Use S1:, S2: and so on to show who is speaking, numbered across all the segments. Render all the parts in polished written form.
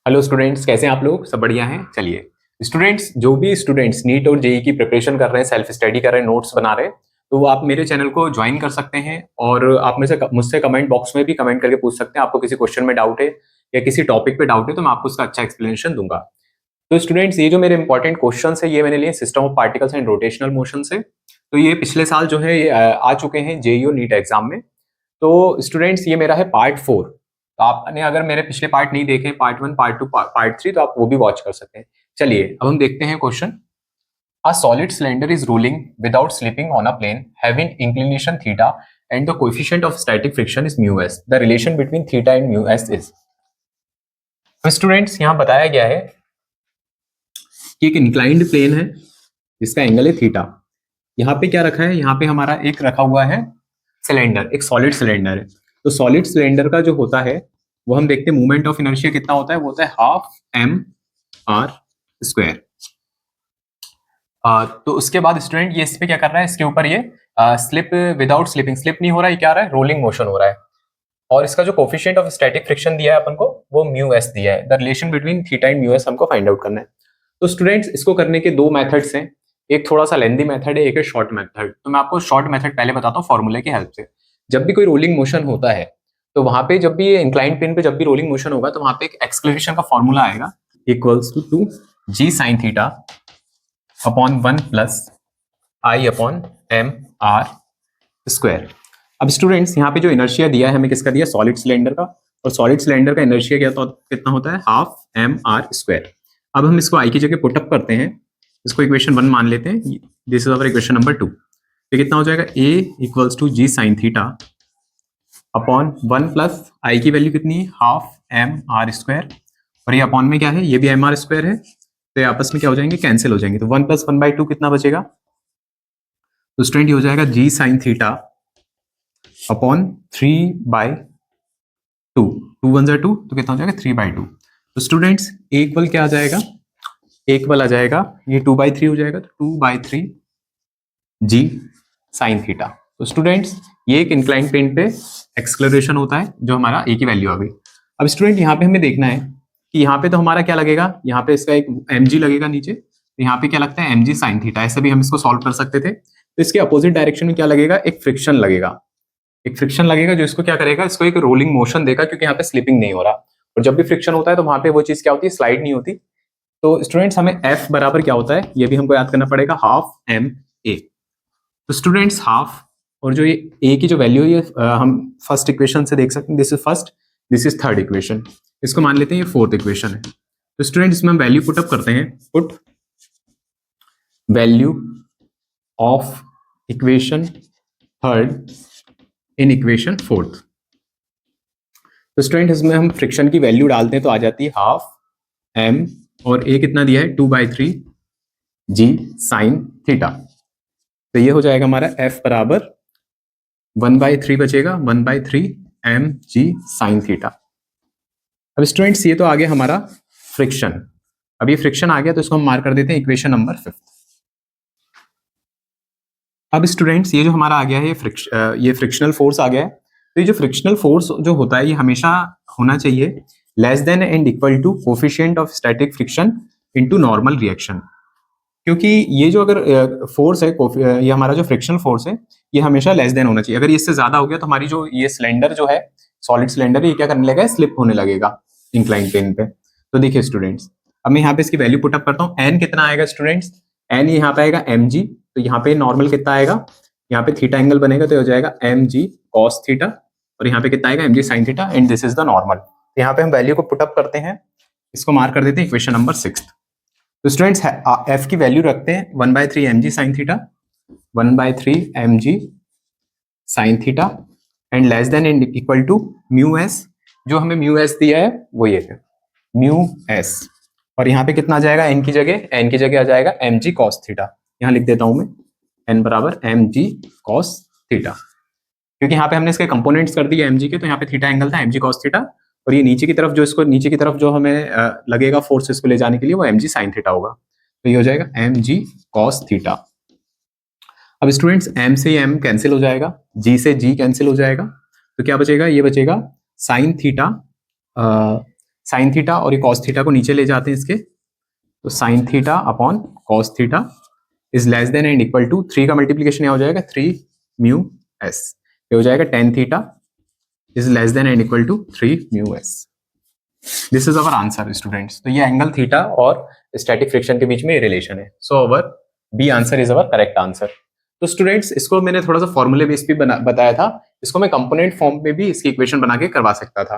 S1: Hello students, कैसे हैं आप लोग? सब बढ़िया हैं। चलिए स्टूडेंट्स, जो भी स्टूडेंट्स नीट और जेई की प्रिपरेशन कर रहे हैं, सेल्फ स्टडी कर रहे हैं, नोट्स बना रहे हैं, तो वो आप मेरे चैनल को ज्वाइन कर सकते हैं। और आप मुझसे कमेंट बॉक्स में भी कमेंट करके पूछ सकते हैं। आपको किसी क्वेश्चन में डाउट है या किसी टॉपिक पे डाउट है तो मैं आपको उसका अच्छा एक्सप्लेनेशन दूंगा। तो स्टूडेंट्स, ये जो मेरे इंपॉर्टेंट क्वेश्चन है ये मैंने लिए system of particles and rotational motion से। तो ये पिछले साल जो है ये आ चुके हैं जेईई और नीट एग्जाम में। तो स्टूडेंट्स, ये मेरा है पार्ट 4। तो आपने अगर मेरे पिछले पार्ट नहीं देखे, पार्ट 1, पार्ट 2, पार्ट 3, तो आप वो भी वॉच कर सकते हैं। चलिए अब हम देखते हैं question. A solid cylinder is rolling without slipping on a plane having inclination theta and the coefficient of static friction is mu S. The relation between theta and mu S is. तो students, यहाँ बताया गया है कि एक inclined plane है जिसका angle है थीटा। यहाँ पे क्या रखा है? यहाँ पे हमारा एक रखा हुआ है सिलेंडर, एक सॉलिड सिलेंडर है। तो सॉलिड सिलेंडर का जो होता है वो हम देखते हैं मोमेंट ऑफ इनर्शिया कितना होता है, वो होता है हाफ एम आर स्क्वायर। तो उसके बाद स्टूडेंट ये इस पे क्या कर रहा है, इसके ऊपर ये स्लिप विदाउट स्लिपिंग, स्लिप नहीं हो रहा है, ये क्या आ रहा है, रोलिंग मोशन हो रहा है। और इसका जो कोफिशिएंट ऑफ स्टैटिक फ्रिक्शन दिया है अपन को वो म्यू एस दिया है। The relation between theta and mu S हमको फाइंड आउट करना है। तो स्टूडेंट्स, इसको करने के दो मेथड्स हैं। एक थोड़ा सा लेंदी मेथड है, एक है शॉर्ट मेथड। तो मैं आपको शॉर्ट मेथड पहले बताता हूँ फॉर्मूले की हेल्प से। जब भी कोई रोलिंग मोशन होता है तो वहां पे जब भी ये इंक्लाइंड प्लेन पे जब भी रोलिंग मोशन होगा तो वहां पे एक एक्सक्लेरेशन का फॉर्मूला आएगा, equals to ji sine theta upon 1 plus I upon M R square. अब स्टूडेंट्स, यहाँ पे जो इनर्शिया दिया है हमें, किसका दिया? सॉलिड सिलेंडर का। और सॉलिड सिलेंडर का इनर्शिया कितना होता है? Half M R square. अब हम इसको आई की जगह पुटअप करते हैं, इसको इक्वेशन 1 मान लेते हैं। This is our equation number 2। तो कितना हो जाएगा? A equals to ji sine theta upon 1 plus I की वैल्यू कितनी है? Half M R square. और ये अपॉन में क्या है? ये भी एम आर स्क्वायर है। तो ये आपस में क्या हो जाएंगे? कैंसिल हो जाएंगे। तो 1 प्लस 1/2 कितना बचेगा? तो स्टूडेंट ये हो जाएगा जी साइन थीटा अपॉन 3/2। 2 1 2, तो कितना हो जाएगा? 3/2। तो स्टूडेंट्स, ए इक्वल क्या आ जाएगा? ए इक्वल आ जाएगा, ये 2/3 हो जाएगा, तो 2/3 जी साइन थीटा। तो स्टूडेंट्स, ये एक इंक्लाइन प्लेन पे एक्सलरेशन होता है जो हमारा ए की वैल्यू आ गई। अब स्टूडेंट, यहाँ पे हमें देखना है कि यहाँ पे तो हमारा क्या लगेगा, यहाँ पे इसका एक mg लगेगा नीचे। तो यहाँ पे क्या लगता है? mg sine theta. ऐसे भी हम इसको सॉल्व कर सकते थे। तो इसके अपोजिट डायरेक्शन में क्या लगेगा? एक फ्रिक्शन लगेगा। एक फ्रिक्शन लगेगा जो इसको क्या करेगा, इसको एक रोलिंग मोशन देगा, क्योंकि यहाँ पे स्लिपिंग नहीं हो रहा। और जब भी फ्रिक्शन होता है तो वहां पे वो चीज क्या होती है? स्लाइड नहीं होती। तो स्टूडेंट्स, हमें F बराबर क्या होता है ये भी हमको याद करना पड़ेगा, हाफ एम ए। तो स्टूडेंट्स, हाफ और जो ये ए की जो वैल्यू है ये हम फर्स्ट इक्वेशन से देख सकते हैं। This is first, this is third equation. इसको मान लेते हैं ये फोर्थ इक्वेशन है। तो स्टूडेंट्स, इसमें हम वैल्यू पुटअप करते हैं। Put value of equation third in equation fourth. तो स्टूडेंट, इसमें हम फ्रिक्शन की वैल्यू डालते हैं तो आ जाती है हाफ एम, और ए कितना दिया है? 2/3 जी साइन थीटा। तो ये हो जाएगा हमारा F बराबर 1/3 बचेगा, 1/3 एम जी साइन थीटा। अब स्टूडेंट्स, ये तो आ गया हमारा फ्रिक्शन। अब ये फ्रिक्शन आ गया तो इसको हम मार्क कर देते हैं इक्वेशन नंबर 5। अब स्टूडेंट्स, ये जो हमारा आ गया है ये फ्रिक्शनल फोर्स आ गया है। तो ये जो फ्रिक्शनल फोर्स जो होता है ये हमेशा होना चाहिए less than and equal to coefficient of static friction into normal reaction. क्योंकि ये जो अगर फोर्स है, ये हमारा जो फ्रिक्शनल फोर्स है ये हमेशा लेस देन होना चाहिए। अगर ये इससे ज्यादा हो गया तो हमारी जो ये सिलेंडर जो है, सॉलिड सिलेंडर, ये क्या करने लगेगा? स्लिप होने लगेगा इंक्लाइन प्लेन पे। तो देखिए स्टूडेंट्स, अब मैं यहाँ पे इसकी वैल्यू पुटअप करता हूँ। एन कितना आएगा स्टूडेंट्स? एन यहाँ पे आएगा mg। तो यहाँ पे नॉर्मल कितना आएगा? यहाँ पे थीटा एंगल बनेगा तो हो जाएगा mg cos थीटा, और यहाँ पे कितना आएगा? mg sin theta, and this is the normal. तो यहाँ पे हम वैल्यू को पुटअप करते हैं, इसको मार्क कर देते हैं इक्वेशन नंबर 6। तो स्टूडेंट्स, एफ की वैल्यू रखते हैं 1/3 mg sin theta, 1/3 mg sin theta, and less than and equal to mu S. जो हमें म्यू एस दिया है वो ये है, म्यू एस। और यहाँ पे कितना आ जाएगा? एन की जगह आ जाएगा mg cos थीटा। यहाँ लिख देता हूं मैं, एन बराबर mg cos थीटा, क्योंकि यहाँ पे हमने इसके कंपोनेंट्स कर दिए mg के। तो यहाँ पे थीटा एंगल था mg cos थीटा, और ये नीचे की तरफ जो इसको नीचे की तरफ जो हमें लगेगा फोर्स इसको ले जाने के लिए वो mg sin थीटा होगा। तो ये हो जाएगा mg cos थीटा। अब स्टूडेंट्स, m से m कैंसिल हो जाएगा, g से g कैंसिल हो जाएगा, तो क्या बचेगा? ये बचेगा sin थीटा साइन थीटा और ये कॉस थीटा को नीचे ले जाते हैं इसके, तो sine theta upon cos theta is less than and equal to 3 का मल्टीप्लीकेशन यहाँ हो जाएगा 3 म्यू एस, ये हो जाएगा tan theta is less than and equal to 3 mu s. This is our answer students. तो ये एंगल थीटा और स्टैटिक फ्रिक्शन के बीच में रिलेशन है। So our b answer is our correct answer. तो स्टूडेंट्स इसको मैंने थोड़ा सा फॉर्मूले बेस पे बताया था, इसको मैं कंपोनेंट फॉर्म में भी इसकी इक्वेशन बना के करवा सकता था,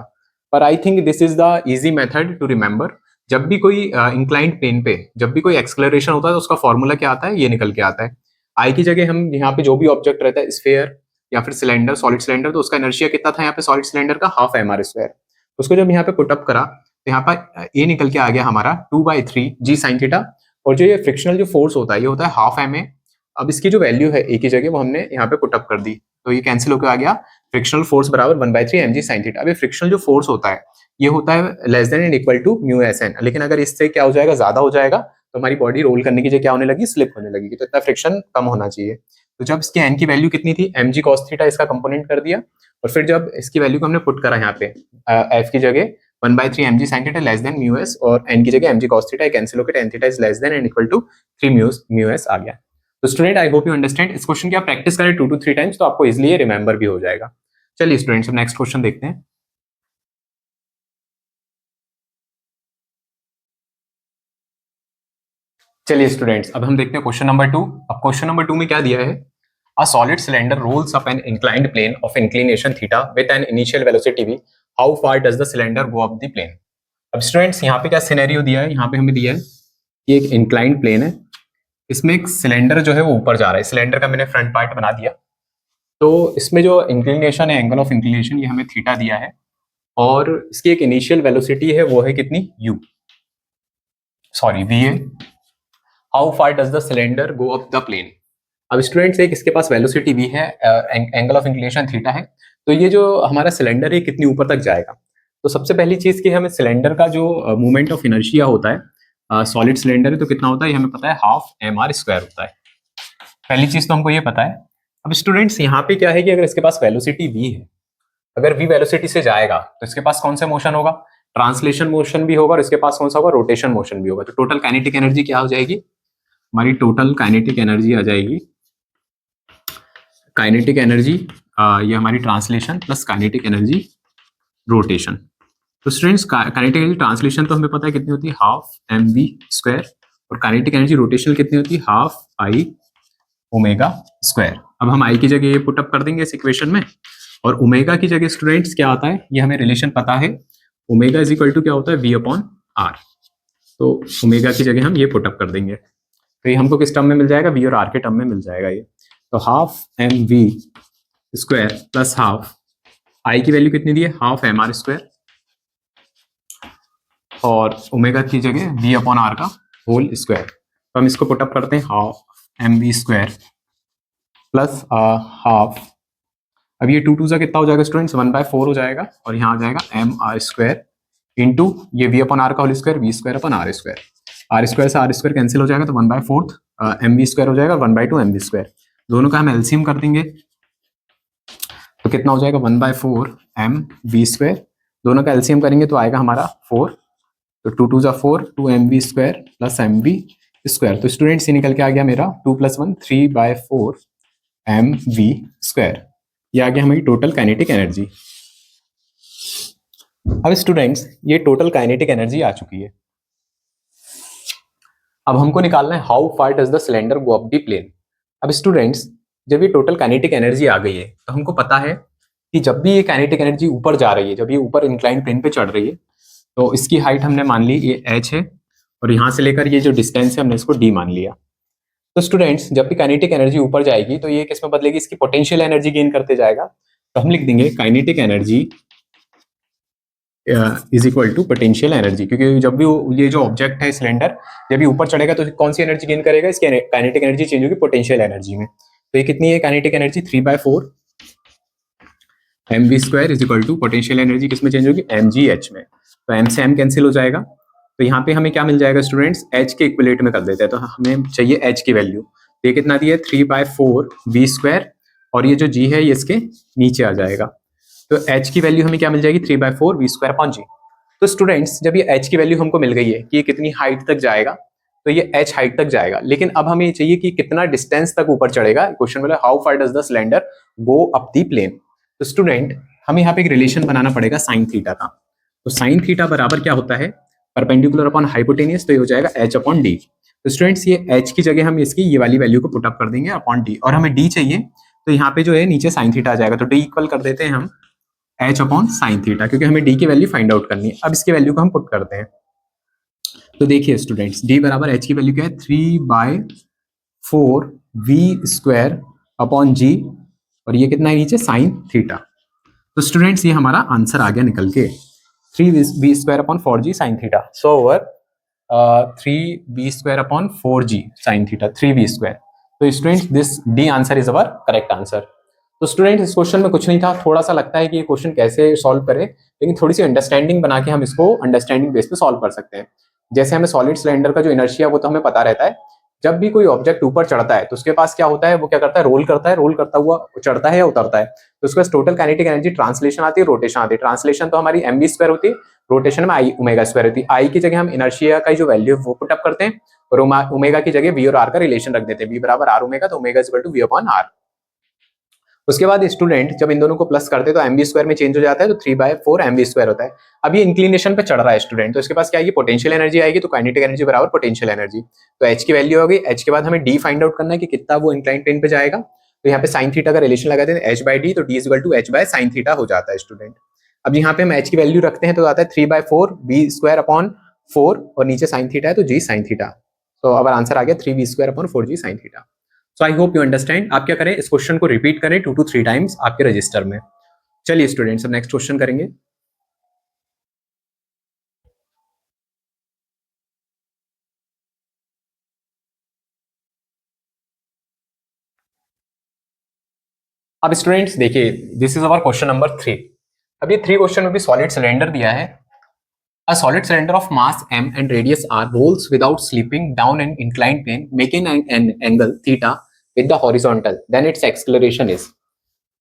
S1: पर I think this is the easy method to remember. जब भी कोई इंक्लाइंड प्लेन पे जब भी कोई एक्सलरेशन होता है तो उसका फॉर्मूला क्या आता है, ये निकल के आता है। आई की जगह हम यहाँ पे जो भी ऑब्जेक्ट रहता है स्फीयर या फिर सिलेंडर, सॉलिड सिलेंडर, तो उसका इनर्शिया कितना था यहाँ पे सॉलिड सिलेंडर का, हाफ mr स्क्वायर। उसको जब यहाँ पे पुटअप करा तो यहाँ पर ये निकल के आ गया हमारा 2/3 जी साइन थीटा, और जो ये फ्रिक्शनल जो फोर्स होता है ये होता है हाफ ma। अब इसकी जो वैल्यू है एक ही जगह वो हमने यहाँ पे पुटअप कर दी, तो ये कैंसिल होकर आ गया, फ्रिक्शनल फोर्स बराबर 1/3 mg साइन थीटा। अब ये फ्रिक्शनल जो फोर्स होता है ये होता है less than and equal to mu S N, लेकिन अगर इससे क्या हो जाएगा, ज्यादा हो जाएगा, तो हमारी बॉडी रोल करने की जगह क्या होने लगी, स्लिप होने लगेगी, तो इतना फ्रिक्शन कम होना चाहिए। तो जब इसके एन की वैल्यू कितनी थी, mg cos थीटा इसका कंपोनेंट कर दिया, और फिर जब इसकी वैल्यू को हमने पुट करा यहाँ पे f की जगह 1/3 mg sin theta less than mu s, और n की जगह mg cos थीटा कैंसिल होकर tan theta is less than and equal to 3 mu s आ गया। तो student I hope you understand. इस क्वेश्चन की आप प्रैक्टिस करें 2 to 3 टाइम्स तो आपको इजिली रिमेंबर भी हो जाएगा। चलिए स्टूडेंट्स अब नेक्स्ट क्वेश्चन देखते हैं। चलिए स्टूडेंट्स अब हम देखते हैं क्वेश्चन नंबर 2। अब क्वेश्चन नंबर 2 में क्या दिया है, a solid cylinder rolls up an inclined plane of inclination theta with an initial velocity v, how far does the cylinder go up the plane. अब स्टूडेंट्स यहाँ पे क्या सिनेरियो दिया है, यहाँ पे हमें दिया है कि एक इंक्लाइंड प्लेन है, इसमें एक सिलेंडर जो है वो ऊपर जा रहा है, सिलेंडर का मैंने फ्रंट पार्ट बना दिया, तो इसमें जो इंक्लिनेशन है, एंगल ऑफ इंक्लिनेशन, ये हमें थीटा दिया है, और इसकी एक इनिशियल वेलोसिटी है वो है कितनी, u, सॉरी v है। How far does the cylinder go up the plane. अब स्टूडेंट्स एक इसके पास वेलोसिटी v है, एंगल ऑफ इंक्लिनेशन थीटा है, तो ये जो हमारा सिलेंडर है कितनी ऊपर तक जाएगा। तो सबसे पहली चीज कि हमें सिलेंडर का जो मूवमेंट ऑफ इनर्शिया होता है, सॉलिड सिलेंडर है तो कितना होता है, ये हमें पता है हाफ mr स्क्वायर होता है। पहली चीज तो हमको ये पता है। अब स्टूडेंट्स यहाँ पे क्या है कि अगर इसके पास वेलोसिटी v है, अगर v वेलोसिटी से जाएगा तो इसके पास कौन सा मोशन होगा, ट्रांसलेशन मोशन भी होगा, और इसके पास कौन सा होगा, रोटेशन मोशन भी होगा। तो टोटल काइनेटिक एनर्जी क्या हो जाएगी, हमारी टोटल काइनेटिक एनर्जी आ जाएगी, काइनेटिक एनर्जी ये हमारी translation plus kinetic energy rotation. तो स्टूडेंट्स काइनेटिक एनर्जी ट्रांसलेशन तो हमें पता है कितनी होती है, हाफ mv स्क्वायर, और काइनेटिक एनर्जी रोटेशन कितनी होती है, हाफ I ओमेगा स्क्वायर। अब हम I की जगह ये पुटअप कर देंगे इस इक्वेशन में, और ओमेगा की जगह स्टूडेंट्स क्या आता है, ये हमें रिलेशन पता है, ओमेगा इज इक्वल टू क्या होता है, v अपॉन r। तो ओमेगा की जगह हम ये पुटअप कर देंगे, तो ये हमको किस टर्म में मिल जाएगा, v और r के टर्म में मिल जाएगा ये। तो half mv square plus half I की वैल्यू कितनी दी है, हाफ mr स्क्वायर, और ओमेगा की जगह v अपॉन r का होल स्क्वायर। तो हम इसको पुटअप करते हैं, half mv square plus half, अब ये 2 2 कितना हो जाएगा स्टूडेंट्स, 1/4 हो जाएगा, और यहाँ आ जाएगा mr स्क्वायर इंटू ये v अपॉन r का whole square, v square upon r square, r square से r स्क्वायर कैंसिल हो जाएगा, तो 1/4 mv स्क्वायर हो जाएगा, 1/2 mv स्क्वायर, दोनों का हम एलसीएम कर देंगे, तो कितना हो जाएगा 1/4 mv स्क्वायर, दोनों का एलसीएम करेंगे तो आएगा हमारा 4, तो 2 2 4, 2 mv square plus mv square. तो स्टूडेंट्स ये निकल के आ गया मेरा 2 + 1 3/4 mv स्क्वायर, ये आ गया हमारी टोटल काइनेटिक एनर्जी। अब स्टूडेंट्स ये टोटल काइनेटिक एनर्जी आ चुकी है, अब हमको निकालना है how far does the cylinder go up the plane. अब स्टूडेंट्स जब ये टोटल काइनेटिक एनर्जी आ गई है तो हमको पता है कि जब भी ये काइनेटिक एनर्जी ऊपर जा रही है, जब ये ऊपर इंक्लाइन प्लेन पे चढ़ रही है, तो इसकी हाइट हमने मान ली ये h है, और यहाँ से लेकर ये जो डिस्टेंस है हमने इसको d मान लिया। तो स्टूडेंट्स जब भी काइनेटिक एनर्जी ऊपर जाएगी तो ये किस में बदलेगी, इसकी पोटेंशियल एनर्जी गेन करते जाएगा, तो हम लिख देंगे kinetic energy is equal to potential energy, क्योंकि जब भी ये जो ऑब्जेक्ट है सिलेंडर जब ये ऊपर चढ़ेगा तो कौन सी एनर्जी गेन करेगा, इसकी काइनेटिक एनर्जी चेंज होगी पोटेंशियल एनर्जी में। तो ये कितनी है kinetic energy, 3/4 mv square is equal to potential energy किस में चेंज होगी, mgh में, तो m से m कैंसिल हो जाएगा, तो यहाँ पे हमें क्या मिल जाएगा स्टूडेंट्स, h के इक्विलेट में कर देते हैं, तो हमें चाहिए h की वैल्यू, तो ये कितना दिया है 3/4 v स्क्वायर, और ये जो g है ये इसके नीचे आ जाएगा, तो h की वैल्यू हमें क्या मिल जाएगी 3/4 v स्क्वायर अपॉन g। तो स्टूडेंट्स जब ये h की वैल्यू हमको मिल गई है कि ये कितनी हाइट तक जाएगा, तो ये h हाइट तक जाएगा, लेकिन अब हमें ये चाहिए कि कितना डिस्टेंस तक ऊपर चढ़ेगा। क्वेश्चन बोला how far does the cylinder go up the plane. तो स्टूडेंट हमें यहाँ पे एक रिलेशन बनाना पड़ेगा साइन थीटा का। तो साइन थीटा बराबर क्या होता है, परपेंडिकुलर अपॉन हाइपोटेनियस, तो ये हो जाएगा h अपॉन डी। तो स्टूडेंट्स ये h की जगह हम इसकी ये वाली वैल्यू को पुट अप कर देंगे अपॉन डी, और हमें d चाहिए, तो यहाँ पे जो है नीचे साइन थीटा आ जाएगा, तो d इक्वल कर देते हैं हम h अपॉन साइन थीटा, क्योंकि हमें d की वैल्यू फाइंड आउट करनी है। अब इसकी वैल्यू को हम पुट करते हैं, तो देखिए स्टूडेंट्स d बराबर h की वैल्यू क्या है, 3/4 v स्क्वायर अपॉन g, और ये कितना है नीचे साइन थीटा। तो स्टूडेंट्स ये हमारा आंसर आ गया निकल के 3v square upon 4g sine theta. So over 3v square upon 4g sine theta, 3v square. तो students this D answer is our correct answer. तो स्टूडेंट इस क्वेश्चन में कुछ नहीं था, थोड़ा सा लगता है कि ये क्वेश्चन कैसे सॉल्व करें, लेकिन थोड़ी सी अंडरस्टैंडिंग बना के हम इसको अंडरस्टैंडिंग बेस पे सॉल्व कर सकते हैं। जैसे हमें सॉलिड सिलेंडर का जो इनर्शिया वो तो हमें पता रहता है, जब भी कोई ऑब्जेक्ट ऊपर चढ़ता है तो उसके पास क्या होता है, वो क्या करता है, रोल करता है, रोल करता हुआ चढ़ता है या उतरता है, तो उसके पास टोटल काइनेटिक एनर्जी ट्रांसलेशन आती है, रोटेशन आती है। ट्रांसलेशन तो हमारी mv स्क्वायर होती है, रोटेशन में आई ओमेगा स्क्वायर होती है। आई की जगह हम इनर्शिया का जो वैल्यू है वो पुट अप करते हैं, और ओमेगा की जगह वी और आर का रिलेशन रख देते हैं, वी बराबर आर ओमेगा, तो omega equal to v upon r. उसके बाद स्टूडेंट जब इन दोनों को प्लस करते हैं तो mv स्क्वायर में चेंज हो जाता है, तो 3/4 mv स्क्वायर होता है। अब ये इंक्लिनेशन पे चढ़ रहा है स्टूडेंट, तो इसके पास क्या आएगी, पोटेंशियल एनर्जी आएगी, तो काइनेटिक एनर्जी बराबर पोटेंशियल एनर्जी। तो h की वैल्यू हो गई, h के बाद हमें d फाइंड आउट करना है कि कितना वो इंक्लाइन प्लेन पे जाएगा, तो यहाँ पे साइन थीटा का रिलेशन लगा देते हैं h/d, तो d equal to h by sine theta हो जाता है स्टूडेंट। अब यहाँ पे हम h की वैल्यू रखते हैं तो आता है 3/4 v स्क्वायर अपॉन 4, और नीचे साइन थीटा है तो g साइन थीटा। तो अब आंसर आ गया 3v square upon 4g sine theta. So I hope you understand. आप क्या करें, इस क्वेश्चन को रिपीट करें 2 to 3 टाइम्स आपके रजिस्टर में। चलिए स्टूडेंट्स अब नेक्स्ट क्वेश्चन करेंगे। अब स्टूडेंट्स देखिए, this is our question number 3। अब ये 3 क्वेश्चन में भी सॉलिड सिलेंडर दिया है। A solid cylinder of mass m and radius r rolls without slipping down an inclined plane, making an angle theta with the horizontal. Then its acceleration is.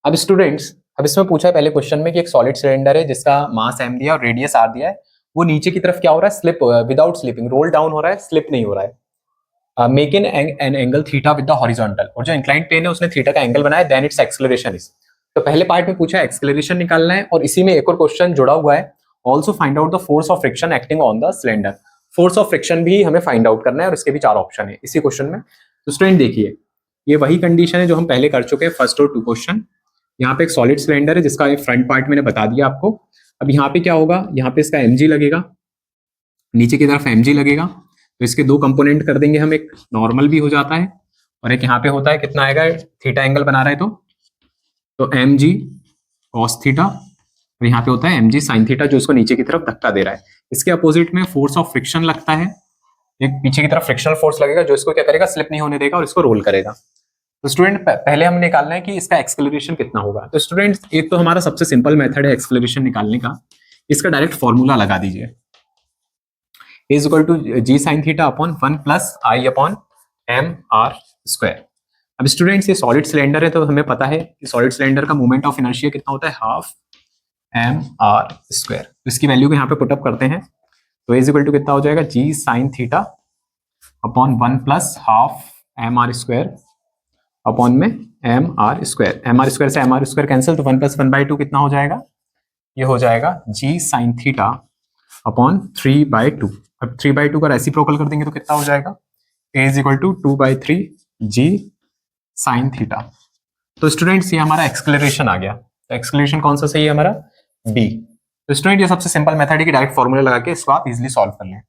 S1: अब students अब इसमें पूछा है पहले क्वेश्चन में कि एक सॉलिड सिलेंडर है जिसका मास m दिया और रेडियस r दिया है, वो नीचे की तरफ क्या हो रहा है, slip without slipping, roll down हो रहा है, स्लिप नहीं हो रहा है। Make an angle theta with the horizontal, और जो इंक्लाइंड प्लेन है उसने थीटा का एंगल बनाया, देन इट्स एक्सेलरेशन इज। तो पहले पार्ट में पूछा है एक्सेलरेशन निकालना है, और इसी में एक और क्वेश्चन जुड़ा हुआ है, also find out the force of friction acting on the cylinder. Force of friction भी हमें फाइंड आउट करना है, और इसके भी 4 ऑप्शन है इसी क्वेश्चन में। तो स्टूडेंट देखिए, ये वही कंडीशन है जो हम पहले कर चुके हैं, फर्स्ट और 2 क्वेश्चन। यहाँ पे एक सॉलिड सिलेंडर है जिसका फ्रंट पार्ट मैंने बता दिया आपको। अब यहाँ पे क्या होगा, यहाँ पे इसका mg लगेगा, नीचे की तरफ mg लगेगा, तो इसके 2 कंपोनेंट कर देंगे हम, एक नॉर्मल भी हो जाता है, और एक यहाँ पे होता है, कितना आएगा, थीटा एंगल बना रहा है तो mg cos थीटा, और यहाँ पे होता है mg sin थीटा, जो इसको नीचे की तरफ धक्का दे रहा है। इसके अपोजिट में फोर्स ऑफ फ्रिक्शन लगता है, एक पीछे की तरफ फ्रिक्शनल फोर्स लगेगा जो इसको क्या करेगा, स्लिप नहीं होने देगा और इसको रोल करेगा। तो स्टूडेंट पहले हम निकालना है कि इसका एक्सेलरेशन कितना होगा। तो स्टूडेंट एक तो हमारा सबसे सिंपल मेथड है एक्सेलरेशन निकालने का, इसका डायरेक्ट फॉर्मूला लगा दीजिए, is equal to ji sine theta upon 1 plus I upon M R square. अब स्टूडेंट्स ये सॉलिड सिलेंडर है, तो हमें पता है कि सॉलिड सिलेंडर का मोमेंट ऑफ इनर्शिया कितना होता है, हाफ एम आर स्क्वायर। तो इसकी वैल्यू को यहाँ पे पुटअप करते हैं, तो इज इक्वल टू कितना हो जाएगा, g sine theta upon 1 plus half M R square upon में m are square. M are square से एम आर स्क्वायर कैंसिल, तो 1 प्लस 1/2 कितना हो जाएगा, ये हो जाएगा जी साइन थीटा अपॉन 3/2। अब 3/2 का रेसिप्रोकल कर देंगे तो कितना हो जाएगा, a is equal to 2/3 g sine theta. तो स्टूडेंट्स ये हमारा एक्सेलरेशन आ गया। तो एक्सेलरेशन कौन सा सही है हमारा, बी। तो स्टूडेंट ये सबसे सिंपल मेथड है कि डायरेक्ट फॉर्मूला लगा के इसको आप इजीली सॉल्व कर लें।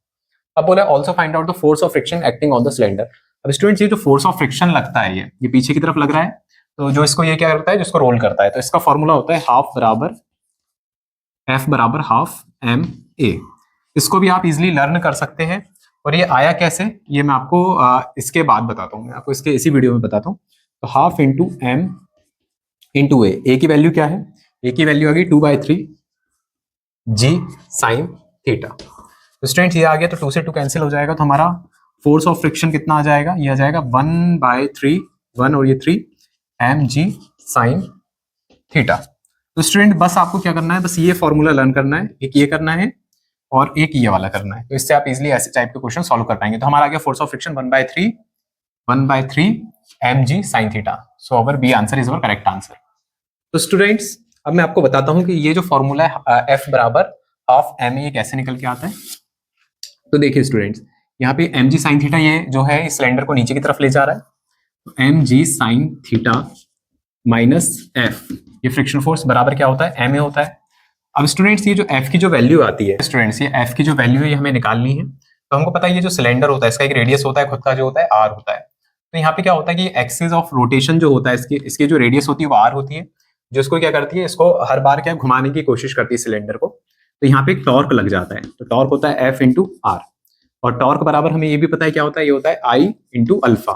S1: अब बोला also find out the force of friction acting on the cylinder. अब स्टूडेंट्स ये जो फोर्स ऑफ फ्रिक्शन लगता है ये पीछे की तरफ लग रहा है, तो जो इसको ये क्या करता है, जिसको रोल करता है, तो इसका फॉर्मूला होता है हाफ बराबर एफ बराबर हाफ एम ए। इसको भी आप इजीली लर्न कर सकते हैं, और ये आया कैसे ये मैं आपको इसके बाद बताता हूँ, मैं आपको इसके इसी वीडियो में बताता हूँ। तो हाफ इंटू एम इंटू ए की वैल्यू क्या है, ए की वैल्यू आ गई 2/3 जी साइन थीटा। तो स्टूडेंट्स ये आ गया, तो 2 से 2 कैंसिल हो जाएगा, तो हमारा फोर्स ऑफ फ्रिक्शन कितना आ जाएगा, ये आ जाएगा 1/3 1 और ये 3 एम जी साइन थीटा। तो स्टूडेंट बस आपको क्या करना है, बस ये फॉर्मूला लर्न करना है, एक ये करना है, और एक ये वाला करना है। तो इससे आप इजिली ऐसे टाइप के क्वेश्चन सॉल्व कर पाएंगे। तो हमारा आ गया force of friction 1/3 mg sin theta. So our b answer is our correct answer. तो स्टूडेंट्स अब मैं आपको बताता हूं कि ये जो फॉर्मूला है F बराबर हाफ एम ए कैसे निकल के आता है। तो देखिए स्टूडेंट्स, यहाँ पे mg sin थीटा ये जो है इस सिलेंडर को नीचे की तरफ ले जा रहा है, तो mg sin theta minus f, ये फ्रिक्शन फोर्स बराबर क्या होता है, ma होता है। अब स्टूडेंट्स ये जो f की जो वैल्यू आती है, स्टूडेंट्स ये f की जो वैल्यू है ये हमें निकालनी है। तो हमको पता है ये जो सिलेंडर होता है इसका एक रेडियस होता है खुद का जो होता है r होता है। तो यहाँ पे क्या होता है कि एक्सिस ऑफ रोटेशन जो होता है इसकी जो रेडियस होती है वो r होती है, जो इसको क्या करती है, इसको हर बार क्या घुमाने की कोशिश करती है सिलेंडर को। तो यहाँ पे एक टॉर्क लग जाता है, तो टॉर्क होता है F इंटू आर। और टॉर्क बराबर हमें ये भी पता है क्या होता है, ये होता है I इंटू अल्फा,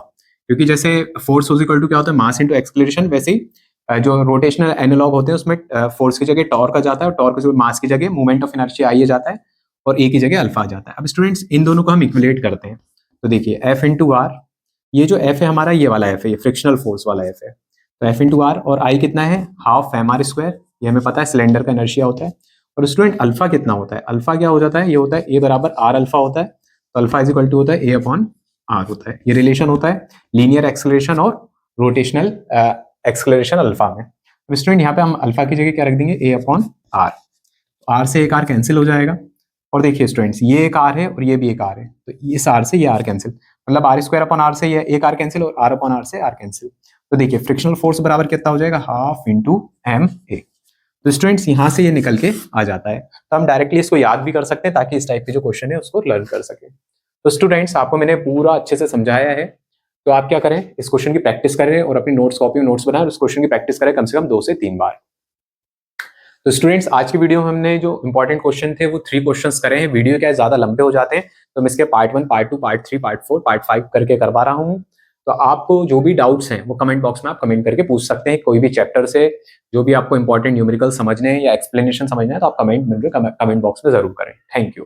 S1: क्योंकि जैसे फोर्स इज इक्वल टू क्या होता है, मास इंटू एक्सलेरेशन, वैसे ही जो रोटेशनल एनालॉग होते हैं उसमें फोर्स की जगह टॉर्क आ जाता है, और टॉर्क मास की जगह मोमेंट ऑफ इनर्शिया आई आ जाता है, और ए की जगह अल्फा आ जाता है। अब स्टूडेंट्स इन दोनों को हम इक्विलेट करते हैं, तो देखिए F इंटू आर, ये जो F है हमारा ये वाला F है, ये फ्रिक्शनल फोर्स वाला F है, तो F इंटू आर, और I कितना है, हाफ एम आर स्क्वायर, ये हमें पता है सिलेंडर का इनर्शिया होता है। और स्टूडेंट अल्फा कितना होता है, अल्फा क्या हो जाता है, ये होता है A बराबर आर अल्फा होता है, तो अल्फा इज इक्वल टू होता है A अपॉन आर होता है। ये रिलेशन होता है लीनियर एक्सेलरेशन और रोटेशनल एक्सेलरेशन अल्फा में। तो स्टूडेंट यहाँ पे हम अल्फा की जगह क्या रख देंगे, A अपॉन आर, आर से एक आर कैंसिल हो जाएगा। और देखिए स्टूडेंट्स ये एक आर है और ये भी एक आर है, तो इस आर से ये आर कैंसिल, मतलब आर स्क्वायर अपॉन आर से ये एक आर कैंसिल और आर अपॉन आर से आर कैंसिल। तो देखिए फ्रिक्शनल फोर्स बराबर कितना हो जाएगा, हाफ इंटू एम ए। तो स्टूडेंट्स यहाँ से ये निकल के आ जाता है, तो हम डायरेक्टली इसको याद भी कर सकते हैं ताकि इस टाइप के जो क्वेश्चन है उसको लर्न कर सके। तो स्टूडेंट्स आपको मैंने पूरा अच्छे से समझाया है, तो आप क्या करें, इस क्वेश्चन की प्रैक्टिस करें और अपनी नोट्स कॉपी में नोट्स बनाएं और इस क्वेश्चन की प्रैक्टिस करें कम से कम 2 से 3 बार। तो स्टूडेंट्स आज की वीडियो में हमने जो इंपॉर्टेंट क्वेश्चन थे वो 3 क्वेश्चंस करे हैं। वीडियो क्या ज्यादा लंबे हो जाते हैं, तो मैं इसके part 1, part 2, part 3, part 4, part 5 करके करवा रहा हूँ। तो आपको जो भी डाउट्स हैं वो कमेंट बॉक्स में आप कमेंट करके पूछ सकते हैं, कोई भी चैप्टर से जो भी आपको इंपॉर्टेंट न्यूमेरिकल समझने हैं या एक्सप्लेनेशन समझना है तो आप कमेंट बॉक्स में जरूर करें। Thank you.